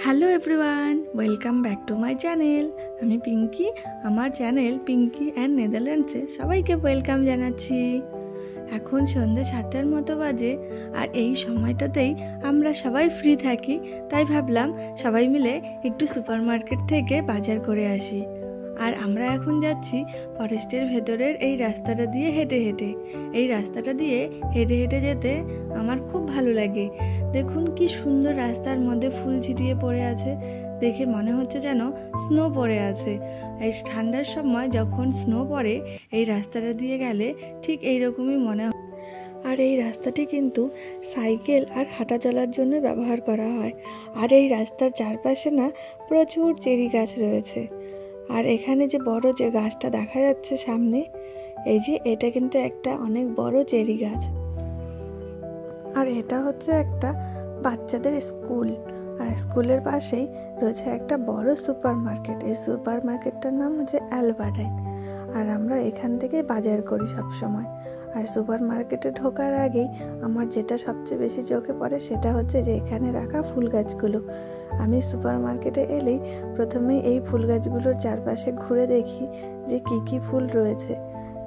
Hello everyone, welcome back to my channel. আমি পিঙ্কি। আমার channel Pinki and নেদারল্যান্ডসে সবাইকে ওয়েলকাম জানাচ্ছি। এখন সন্ধ্যে 7টার মতো বাজে, আর এই সময়টাতেই আমরা সবাই ফ্রি থাকি। তাই ভাবলাম সবাই মিলে একটু সুপার মার্কেট থেকে বাজার করে আসি। আর আমরা এখন যাচ্ছি ফরেস্টের ভেতরের এই রাস্তাটা দিয়ে হেঁটে হেঁটে। এই রাস্তাটা দিয়ে হেঁটে হেঁটে যেতে আমার খুব ভালো লাগে। দেখুন কি সুন্দর, রাস্তার মধ্যে ফুল ছিটিয়ে পড়ে আছে, দেখে মনে হচ্ছে যেন স্নো পড়ে আছে। এই ঠান্ডার সময় যখন স্নো পড়ে এই রাস্তাটা দিয়ে গেলে ঠিক এইরকমই মনে হয়। আর এই রাস্তাটি কিন্তু সাইকেল আর হাঁটা চলার জন্য ব্যবহার করা হয়। আর এই রাস্তার চারপাশে না প্রচুর চেরি গাছ রয়েছে। আর এখানে যে বড় যে গাছটা দেখা যাচ্ছে সামনে, এই যে এটা কিন্তু একটা অনেক বড় চেরি গাছ। আর এটা হচ্ছে একটা বাচ্চাদের স্কুল। আর স্কুলের পাশেই রয়েছে একটা বড় সুপার মার্কেট। এই সুপার মার্কেটটার নাম হচ্ছে অ্যালবার্টাইন। আর আমরা এখান থেকে বাজার করি সব সময়। আর সুপার মার্কেটে ঢোকার আগেই আমার যেটা সবচেয়ে বেশি চোখে পড়ে সেটা হচ্ছে যে এখানে রাখা ফুল গাছগুলো। আমি সুপার মার্কেটে এলেই প্রথমেই এই ফুল গাছগুলোর চারপাশে ঘুরে দেখি যে কি কি ফুল রয়েছে।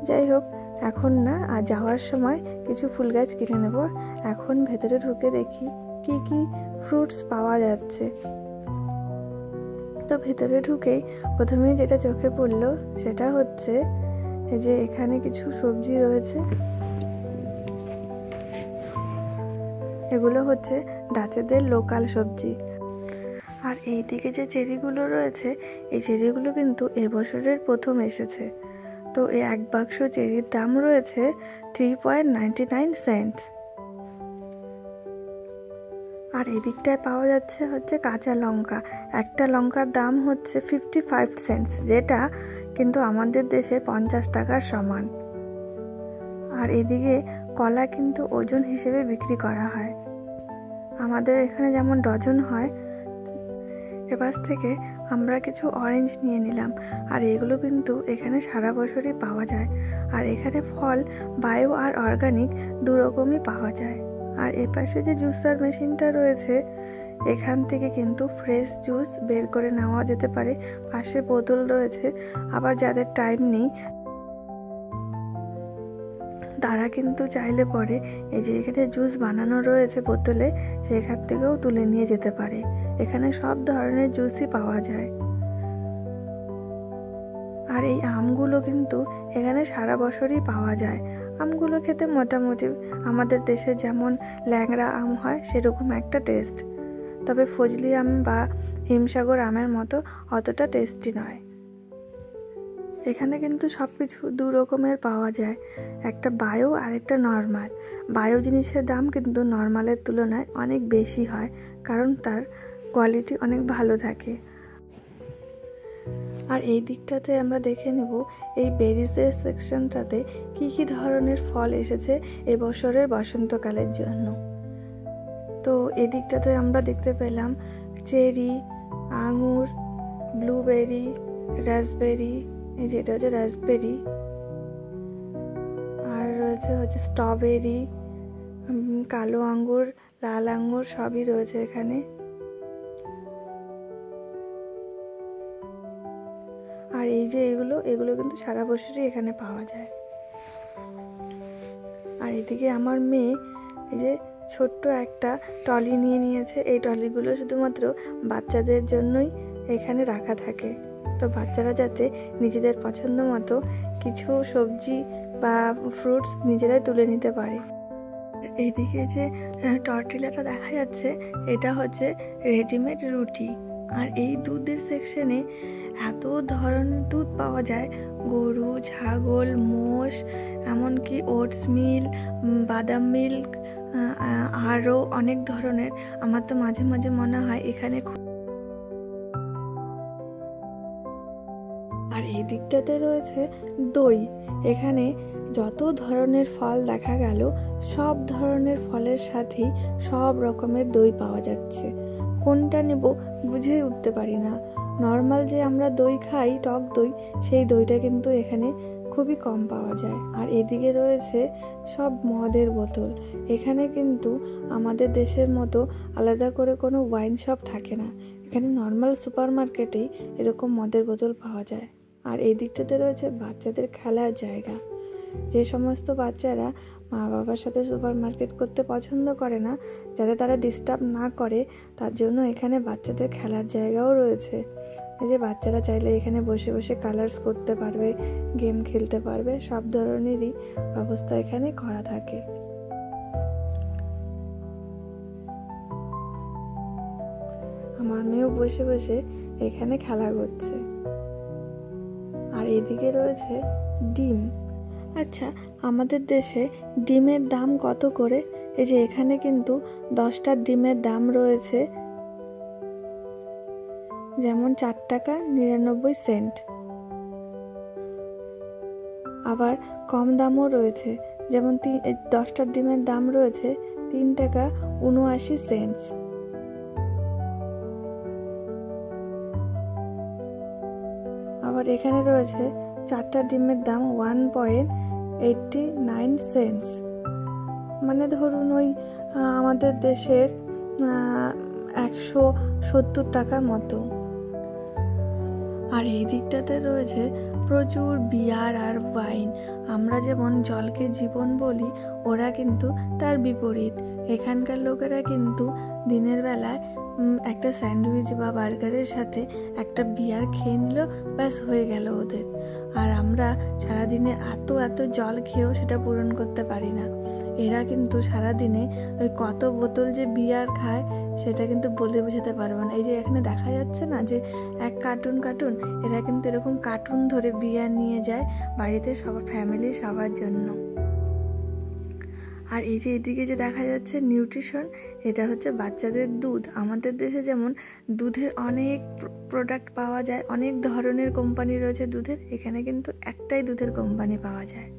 যাই হোক, এখন না, আর যাওয়ার সময় কিছু ফুল গাছ কিনে নেব। এখন ভেতরে ঢুকে দেখি কি কি ফ্রুটস পাওয়া যাচ্ছে। তো ভেতরে ঢুকেই প্রথমেই যেটা চোখে পড়লো সেটা হচ্ছে যে এখানে কিছু সবজি রয়েছে। এগুলো হচ্ছে ডাচেদের লোকাল সবজি। আর এই দিকে যে চেরিগুলো রয়েছে, এই চেরিগুলো কিন্তু এবছরের প্রথম এসেছে। তো এই এক বাক্স চেরির দাম রয়েছে 3.99 আর এদিকটায় পাওয়া যাচ্ছে হচ্ছে কাঁচা লঙ্কা। একটা লঙ্কার দাম হচ্ছে 55 সেন্টস, যেটা কিন্তু আমাদের দেশে 50 টাকার সমান। আর এদিকে কলা কিন্তু ওজন হিসেবে বিক্রি করা হয়। আমাদের এখানে যেমন ডজন হয়, এবার থেকে আমরা কিছু অরেঞ্জ নিয়ে নিলাম। আর এগুলো কিন্তু এখানে সারা বছরই পাওয়া যায়। আর এখানে ফল বায়ো আর অর্গানিক দু রকমই পাওয়া যায়। আর এপাশে যে জুসার মেশিনটা রয়েছে, এখান থেকে কিন্তু ফ্রেশ জুস বের করে নেওয়া যেতে পারে। পাশে বোতল রয়েছে। আবার যাদের টাইম নেই তারা কিন্তু চাইলে পরে এই যে এখানে জুস বানানো রয়েছে বোতলে, সেখান থেকেও তুলে নিয়ে যেতে পারে। এখানে সব ধরনের জুসই পাওয়া যায়। আর এই আমগুলো কিন্তু এখানে সারা বছরই পাওয়া যায়। আমগুলো খেতে মোটামুটি আমাদের দেশে যেমন ল্যাংড়া আম হয় সেরকম একটা টেস্ট, তবে ফজলি আম বা হিমসাগর আমের মতো অতটা টেস্টি নয়। এখানে কিন্তু সব কিছু দু রকমের পাওয়া যায়, একটা বায়ো আর একটা নর্মাল। বায়ো জিনিসের দাম কিন্তু নর্মালের তুলনায় অনেক বেশি হয়, কারণ তার কোয়ালিটি অনেক ভালো থাকে। আর এই দিকটাতে আমরা দেখে নেব এই বেরিজের সেকশনটাতে কি কি ধরনের ফল এসেছে এবছরের বসন্তকালের জন্য। তো এই দিকটাতে আমরা দেখতে পেলাম চেরি, আঙুর, ব্লুবেরি, রাসবেরি, এই যেটা হচ্ছে রাসবেরি, আর রয়েছে হচ্ছে স্ট্রবেরি, কালো আঙ্গুর, লাল আঙ্গুর, সবই রয়েছে এখানে। আর এই যে এগুলো কিন্তু সারা বছরই এখানে পাওয়া যায়। আর এদিকে আমার মেয়ে এই যে ছোট্ট একটা ট্রলি নিয়ে নিয়েছে। এই ট্রলিগুলো শুধুমাত্র বাচ্চাদের জন্যই এখানে রাখা থাকে, তো বাচ্চারা যাতে নিজেদের পছন্দ মতো কিছু সবজি বা ফ্রুটস নিজেরাই তুলে নিতে পারে। এইদিকে যে টর্টিলাটা দেখা যাচ্ছে, এটা হচ্ছে রেডিমেড রুটি। আর এই দুধের সেকশনে এত ধরনের দুধ পাওয়া যায়, গরু, ছাগল, মোষ, এমনকি ওটস মিল, বাদাম মিল্ক, আরও অনেক ধরনের। আমার তো মাঝে মাঝে মনে হয় এখানে। আর এই দিকটাতে রয়েছে দই। এখানে যত ধরনের ফল দেখা গেল, সব ধরনের ফলের সাথেই সব রকমের দই পাওয়া যাচ্ছে। কোনটা নেব বুঝেই উঠতে পারি না। নর্মাল যে আমরা দই খাই, টক দই, সেই দইটা কিন্তু এখানে খুবই কম পাওয়া যায়। আর এদিকে রয়েছে সব মদের বোতল। এখানে কিন্তু আমাদের দেশের মতো আলাদা করে কোনো ওয়াইন শপ থাকে না। এখানে নর্মাল সুপার মার্কেটেই এরকম মদের বোতল পাওয়া যায়। আর এই দিকটাতে রয়েছে বাচ্চাদের খেলার জায়গা। যে সমস্ত বাচ্চারা মা বাবার সাথে সুপার মার্কেট করতে পছন্দ করে না, যাতে তারা ডিস্টার্ব না করে, তার জন্য এখানে বাচ্চাদের খেলার জায়গাও রয়েছে। এই যে বাচ্চারা চাইলে এখানে বসে বসে কালার্স করতে পারবে, গেম খেলতে পারবে, সব ধরনেরই ব্যবস্থা এখানে করা থাকে। আমার মেয়েও বসে বসে এখানে খেলা করছে। আর এদিকে রয়েছে ডিম। আচ্ছা, আমাদের দেশে ডিমের দাম কত করে? এই যে এখানে কিন্তু 10টা ডিমের দাম রয়েছে, যেমন 4 টাকা 99 সেন্ট। আবার কম দামও রয়েছে, যেমন 10টা ডিমের দাম রয়েছে 3 টাকা 79 সেন্ট। আবার এখানে রয়েছে 4টা ডিমের দাম 1.89 সেন্টস, মানে ধরুন ওই আমাদের দেশের 170 টাকার মতো। আর এই দিকটাতে রয়েছে প্রচুর বিয়ার আর ওয়াইন। আমরা যেমন জলকে জীবন বলি, ওরা কিন্তু তার বিপরীত। এখানকার লোকেরা কিন্তু দিনের বেলায় একটা স্যান্ডউইচ বা বার্গারের সাথে একটা বিয়ার খেয়ে নিল, ব্যাস হয়ে গেল ওদের। আর আমরা সারাদিনে এত জল খেয়েও সেটা পূরণ করতে পারি না। এরা কিন্তু সারাদিনে ওই কত বোতল যে বিয়ার খায় সেটা কিন্তু বলে বোঝাতে পারবো না। এই যে এখানে দেখা যাচ্ছে না যে এক কার্টুন, এরা কিন্তু এরকম কার্টুন ধরে বিয়ার নিয়ে যায় বাড়িতে ফ্যামিলি সবার জন্য। আর এই যে এদিকে যে দেখা যাচ্ছে নিউট্রিশন, এটা হচ্ছে বাচ্চাদের দুধ। আমাদের দেশে যেমন দুধের অনেক প্রোডাক্ট পাওয়া যায়, অনেক ধরনের কোম্পানি রয়েছে দুধের, এখানে কিন্তু একটাই দুধের কোম্পানি পাওয়া যায়।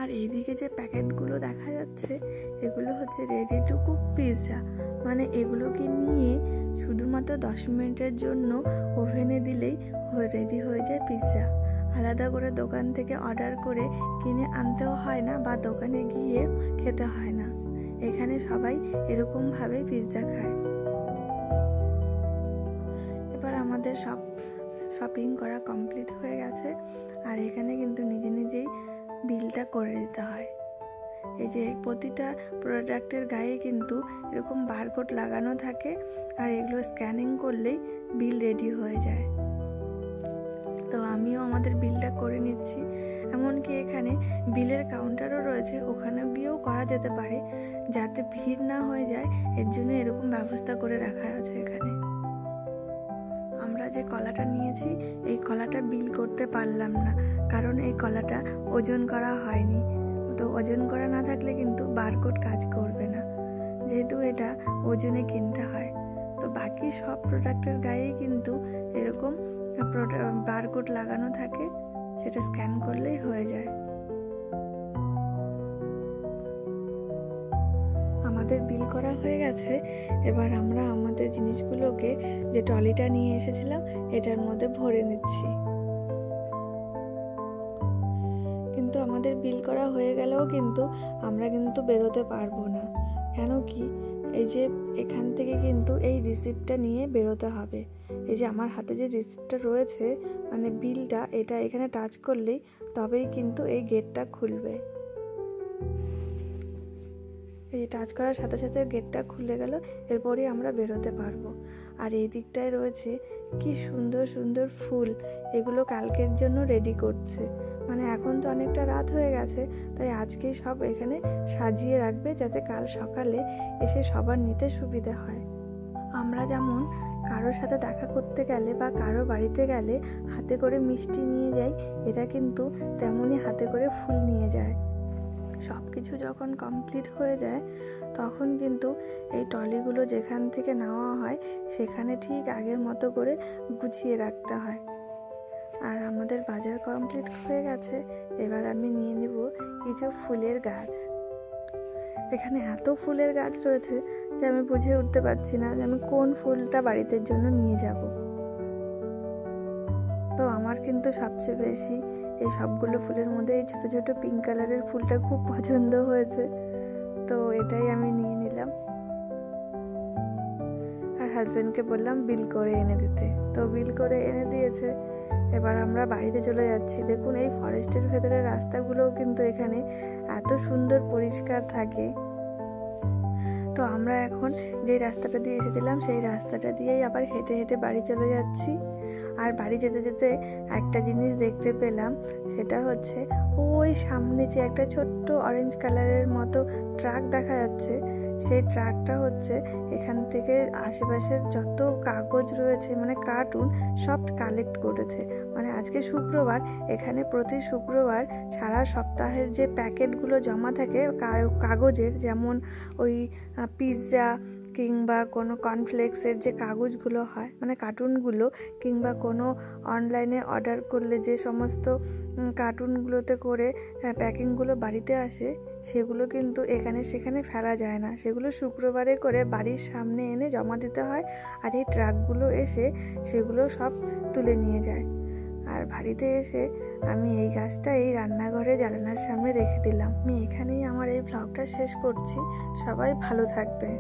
আর এইদিকে যে প্যাকেটগুলো দেখা যাচ্ছে, এগুলো হচ্ছে রেডি টু কুক পিৎজা। মানে এগুলোকে নিয়ে শুধুমাত্র 10 মিনিটের জন্য ওভেনে দিলেই রেডি হয়ে যায় পিৎজা। আলাদা করে দোকান থেকে অর্ডার করে কিনে আনতেও হয় না, বা দোকানে গিয়ে খেতে হয় না। এখানে সবাই এরকমভাবে পিৎজা খায়। এবার আমাদের সব শপিং করা কমপ্লিট হয়ে গেছে। আর এখানে কিন্তু নিজেই বিলটা করে দিতে হয়। এই যে প্রতিটা প্রোডাক্টের গায়ে কিন্তু এরকম বারকোড লাগানো থাকে, আর এগুলো স্ক্যানিং করলেই বিল রেডি হয়ে যায়। তো আমিও আমাদের বিলটা করে নিচ্ছি। এমনকি এখানে বিলের কাউন্টারও রয়েছে, ওখানেও গিয়েও করা যেতে পারে, যাতে ভিড় না হয়ে যায়, এর জন্য এরকম ব্যবস্থা করে রাখা আছে এখানে। আমরা যে কলাটা নিয়েছি, এই কলাটা বিল করতে পারলাম না, কারণ এই কলাটা ওজন করা হয়নি। তো ওজন করা না থাকলে কিন্তু বারকোড কাজ করবে না, যেহেতু এটা ওজনে কিনতে হয়। তো বাকি সব প্রোডাক্টের গায়েই কিন্তু এরকম বারকোড লাগানো থাকে, সেটা স্ক্যান করলেই হয়ে যায়। আমাদের বিল করা হয়ে গেছে। এবার আমরা আমাদের জিনিসগুলোকে, যে ট্রলিটা নিয়ে এসেছিলাম, এটার মধ্যে ভরে নিচ্ছি। কিন্তু আমাদের বিল করা হয়ে গেলেও কিন্তু আমরা কিন্তু বেরোতে পারবো না। কেন কি, এই যে এখান থেকে কিন্তু এই রিসিপ্টটা নিয়ে বেরোতে হবে। এই যে আমার হাতে যে রিসিপ্টটা রয়েছে, মানে বিলটা, এটা এখানে টাচ করলেই তবেই কিন্তু এই গেটটা খুলবে। এই টাচ করার সাথে সাথে গেটটা খুলে গেল, এরপরই আমরা বেরোতে পারবো। আর এই দিকটায় রয়েছে কি সুন্দর সুন্দর ফুল, এগুলো কালকের জন্য রেডি করছে। মানে এখন তো অনেকটা রাত হয়ে গেছে, তাই আজকেই সব এখানে সাজিয়ে রাখবে, যাতে কাল সকালে এসে সবার নিতে সুবিধে হয়। আমরা যেমন কারোর সাথে দেখা করতে গেলে বা কারো বাড়িতে গেলে হাতে করে মিষ্টি নিয়ে যাই, এটা কিন্তু তেমনই হাতে করে ফুল নিয়ে যায়। সব কিছু যখন কমপ্লিট হয়ে যায়, তখন কিন্তু এই ট্রলিগুলো যেখান থেকে নেওয়া হয় সেখানে ঠিক আগের মতো করে গুছিয়ে রাখতে হয়। আর আমাদের বাজার কমপ্লিট হয়ে গেছে। এবার আমি নিয়ে নিব কিছু ফুলের গাছ। এখানে এত ফুলের গাছ রয়েছে যে আমি বুঝে উঠতে পারছি না যে আমি কোন ফুলটা বাড়িতে জন্য নিয়ে যাব। তো আমার কিন্তু সবচেয়ে বেশি এই সবগুলো ফুলের মধ্যে এই ছোট ছোট পিঙ্ক কালারের ফুলটা খুব পছন্দ হয়েছে, তো এটাই আমি নিয়ে নিলাম। হাজব্যান্ডকে বললাম বিল করে এনে দিতে, তো বিল করে এনে দিয়েছে। এবার আমরা বাড়িতে চলে যাচ্ছি। দেখুন এই ফরেস্টের ভেতরে রাস্তাগুলোও কিন্তু এখানে এত সুন্দর পরিষ্কার থাকে। তো আমরা এখন যেই রাস্তাটা দিয়ে এসেছিলাম সেই রাস্তাটা দিয়েই আবার হেঁটে হেঁটে বাড়ি চলে যাচ্ছি। আর বাড়ি যেতে যেতে একটা জিনিস দেখতে পেলাম, সেটা হচ্ছে ওই সামনে যে একটা ছোট্ট অরেঞ্জ কালারের মতো ট্রাক দেখা যাচ্ছে, সেই ট্রাকটা হচ্ছে এখান থেকে আশেপাশের যত কাগজ রয়েছে মানে কার্টুন সব কালেক্ট করেছে। মানে আজকে শুক্রবার, এখানে প্রতি শুক্রবার সারা সপ্তাহের যে প্যাকেটগুলো জমা থাকে কাগজের, যেমন ওই পিৎজা কিংবা কোনো কর্নফ্লেক্সের যে কাগজগুলো হয় মানে কার্টুনগুলো, কিংবা কোনো অনলাইনে অর্ডার করলে যে সমস্ত কার্টুনগুলোতে করে প্যাকিংগুলো বাড়িতে আসে, সেগুলো কিন্তু এখানে সেখানে ফেলা যায় না। সেগুলো শুক্রবারে করে বাড়ির সামনে এনে জমা দিতে হয়, আর এই ট্রাকগুলো এসে সেগুলো সব তুলে নিয়ে যায়। আর বাড়িতে এসে আমি এই গাছটা এই রান্নাঘরে জানালার সামনে রেখে দিলাম। আমি এখানেই আমার এই ব্লগটা শেষ করছি। সবাই ভালো থাকবে।